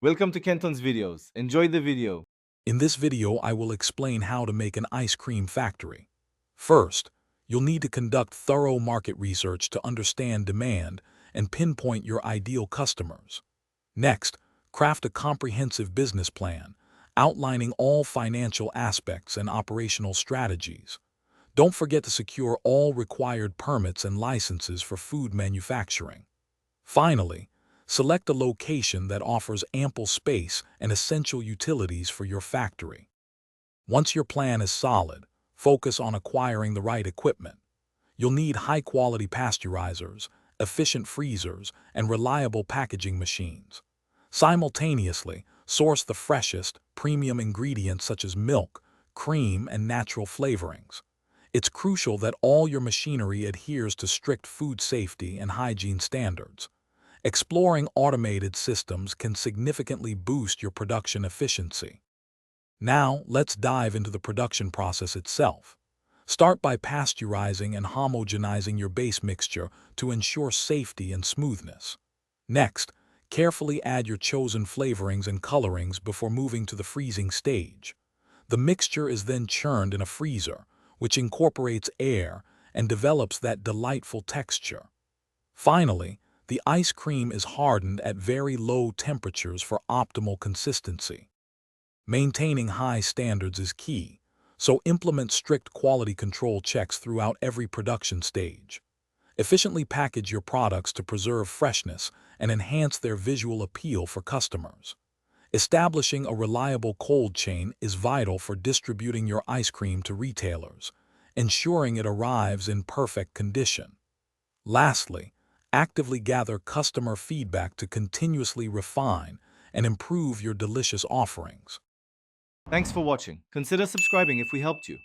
Welcome to Kenton's videos. Enjoy the video. In this video, I will explain how to make an ice cream factory. First, you'll need to conduct thorough market research to understand demand and pinpoint your ideal customers. Next, craft a comprehensive business plan, outlining all financial aspects and operational strategies. Don't forget to secure all required permits and licenses for food manufacturing. Finally, select a location that offers ample space and essential utilities for your factory. Once your plan is solid, focus on acquiring the right equipment. You'll need high-quality pasteurizers, efficient freezers, and reliable packaging machines. Simultaneously, source the freshest, premium ingredients such as milk, cream, and natural flavorings. It's crucial that all your machinery adheres to strict food safety and hygiene standards. Exploring automated systems can significantly boost your production efficiency. Now, let's dive into the production process itself. Start by pasteurizing and homogenizing your base mixture to ensure safety and smoothness. Next, carefully add your chosen flavorings and colorings before moving to the freezing stage. The mixture is then churned in a freezer, which incorporates air and develops that delightful texture. Finally, the ice cream is hardened at very low temperatures for optimal consistency. Maintaining high standards is key, so implement strict quality control checks throughout every production stage. Efficiently package your products to preserve freshness and enhance their visual appeal for customers. Establishing a reliable cold chain is vital for distributing your ice cream to retailers, ensuring it arrives in perfect condition. Lastly, actively gather customer feedback to continuously refine and improve your delicious offerings. Thanks for watching. Consider subscribing if we helped you.